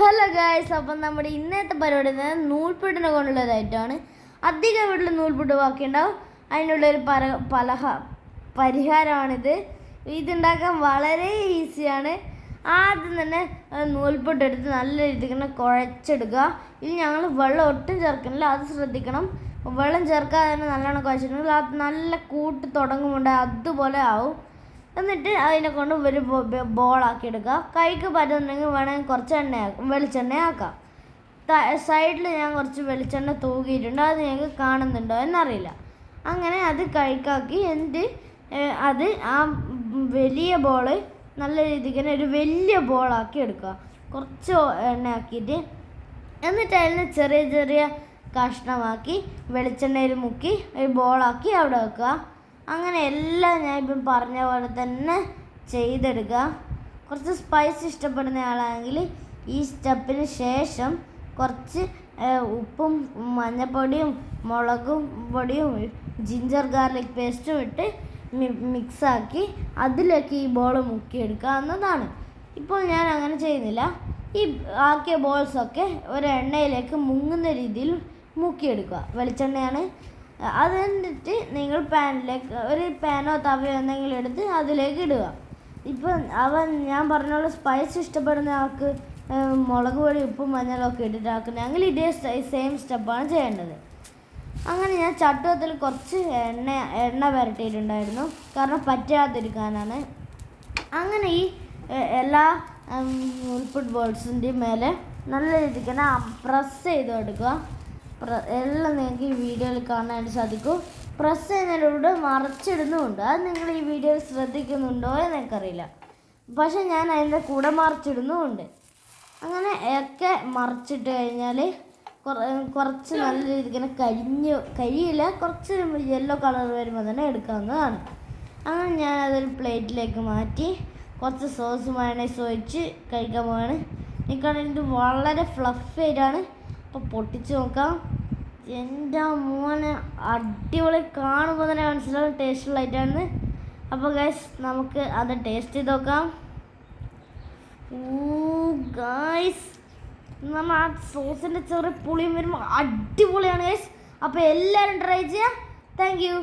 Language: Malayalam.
ഹലോ ഗായ്സ്, അപ്പം നമ്മുടെ ഇന്നത്തെ പരിപാടി നൂൽപുട്ടിനെ കൊണ്ടുള്ളതായിട്ടാണ്. അധികം വീട്ടിൽ നൂൽപുട്ട് ബാക്കിയുണ്ടാവും. അതിനുള്ളൊരു പരിഹാരമാണിത്. ഇതുണ്ടാക്കാൻ വളരെ ഈസിയാണ്. ആദ്യം തന്നെ നൂൽപുട്ടെടുത്ത് നല്ല രീതിക്ക് തന്നെ കുഴച്ചെടുക്കുക. ഇനി ഞങ്ങൾ വെള്ളം ഒട്ടും ചേർക്കണില്ല, അത് ശ്രദ്ധിക്കണം. വെള്ളം ചേർക്കാതെ തന്നെ നല്ലോണം കുഴച്ചിട്ടുണ്ടെങ്കിൽ അത് നല്ല കൂട്ട് തുടങ്ങുമുണ്ട് അതുപോലെ ആവും. എന്നിട്ട് അതിനെ കൊണ്ട് ഒരു ബോളാക്കി എടുക്കുക. കൈക്ക് പറ്റുന്നുണ്ടെങ്കിൽ വേണമെങ്കിൽ കുറച്ച് വെളിച്ചെണ്ണ ആക്കാം. സൈഡിൽ ഞാൻ കുറച്ച് വെളിച്ചെണ്ണ തൂക്കിയിട്ടുണ്ട്, അത് ഞങ്ങൾക്ക് കാണുന്നുണ്ടോ എന്നറിയില്ല. അങ്ങനെ അത് കൈക്കാക്കി എന്നിട്ട് അത് ആ വലിയ ബോള് നല്ല രീതിക്ക് തന്നെ ഒരു വലിയ ബോളാക്കി എടുക്കുക. കുറച്ച് എണ്ണ ആക്കിയിട്ട് എന്നിട്ട് അതിന് ചെറിയ ചെറിയ കഷ്ണമാക്കി വെളിച്ചെണ്ണയിൽ മുക്കി ഒരു ബോളാക്കി അവിടെ വെക്കുക. അങ്ങനെ എല്ലാം ഞാൻ ഇപ്പം പറഞ്ഞ പോലെ തന്നെ ചെയ്തെടുക്കുക. കുറച്ച് സ്പൈസ് ഇഷ്ടപ്പെടുന്ന ആളാണെങ്കിൽ ഈ സ്റ്റെപ്പിന് ശേഷം കുറച്ച് ഉപ്പും മഞ്ഞൾപ്പൊടിയും മുളകും പൊടിയും ജിഞ്ചർ ഗാർലിക് പേസ്റ്റും ഇട്ട് മിക്സാക്കി അതിലേക്ക് ഈ ബോൾ മുക്കിയെടുക്കുക എന്നതാണ്. ഇപ്പോൾ ഞാൻ അങ്ങനെ ചെയ്യുന്നില്ല. ഈ ആക്കിയ ബോൾസൊക്കെ ഒരു എണ്ണയിലേക്ക് മുങ്ങുന്ന രീതിയിൽ മുക്കിയെടുക്കുക. വെളിച്ചെണ്ണയാണ്. അത് എന്നിട്ട് നിങ്ങൾ പാനിലേക്ക് ഒരു പാനോ തവയോ എന്തെങ്കിലും എടുത്ത് അതിലേക്ക് ഇടുക. ഇപ്പം ഞാൻ പറഞ്ഞോളൂ, സ്പൈസ് ഇഷ്ടപ്പെടുന്ന ആൾക്ക് മുളക് പൊടി ഉപ്പും മഞ്ഞളൊക്കെ ഇട്ടിട്ടാക്കുന്നതെങ്കിൽ ഇതേ സെയിം സ്റ്റെപ്പാണ് ചെയ്യേണ്ടത്. അങ്ങനെ ഞാൻ ചട്ടുകത്തിൽ കുറച്ച് എണ്ണ പുരട്ടിയിട്ടുണ്ടായിരുന്നു, കാരണം പറ്റാതിരിക്കാനാണ്. അങ്ങനെ ഈ എല്ലാ നൂൽപുട്ട് ബോൾസിൻ്റെയും മേലെ നല്ല രീതിക്ക് തന്നെ പ്രസ് ചെയ്ത് എടുക്കുക. എല്ലാം നിങ്ങൾക്ക് ഈ വീഡിയോയിൽ കാണാനായിട്ട് സാധിക്കും. പ്രസ് ചെയ്യുന്നതിലൂടെ മറച്ചിടുന്നുമുണ്ട്. അത് നിങ്ങൾ ഈ വീഡിയോയിൽ ശ്രദ്ധിക്കുന്നുണ്ടോ എന്ന് എനിക്കറിയില്ല, പക്ഷെ ഞാൻ അതിൻ്റെ കൂടെ മറച്ചിടുന്നുമുണ്ട്. അങ്ങനെ ഒക്കെ മറിച്ചിട്ട് കഴിഞ്ഞാൽ കുറച്ച് നല്ല രീതിക്ക് കരിയില്ല, കുറച്ച് യെല്ലോ കളർ വരുമ്പോൾ തന്നെ എടുക്കാവുന്നതാണ്. അങ്ങനെ ഞാൻ അതൊരു പ്ലേറ്റിലേക്ക് മാറ്റി കുറച്ച് സോസ് മയണൈസ് ഒഴിച്ച് കഴിക്കാൻ പോവാണ്. എനിക്കാണെങ്കിൽ വളരെ ഫ്ലഫി ആയിട്ടാണ്. അപ്പോൾ പൊട്ടിച്ച് നോക്കാം. എൻ്റെ മോനെ അടിപൊളി, കാണുമ്പോൾ തന്നെ മനസ്സിലാവും ടേസ്റ്റുള്ളതായിട്ടാണ്. അപ്പോൾ ഗൈസ്, നമുക്ക് അത് ടേസ്റ്റ് ചെയ്ത് നോക്കാം. ഗൈസ്, നമ്മൾ ആ സോസിൻ്റെ ചെറിയ പുളിയും വരുമ്പോൾ അടിപൊളിയാണ് ഗൈസ്. അപ്പോൾ എല്ലാവരും ട്രൈ ചെയ്യാം. Thank you.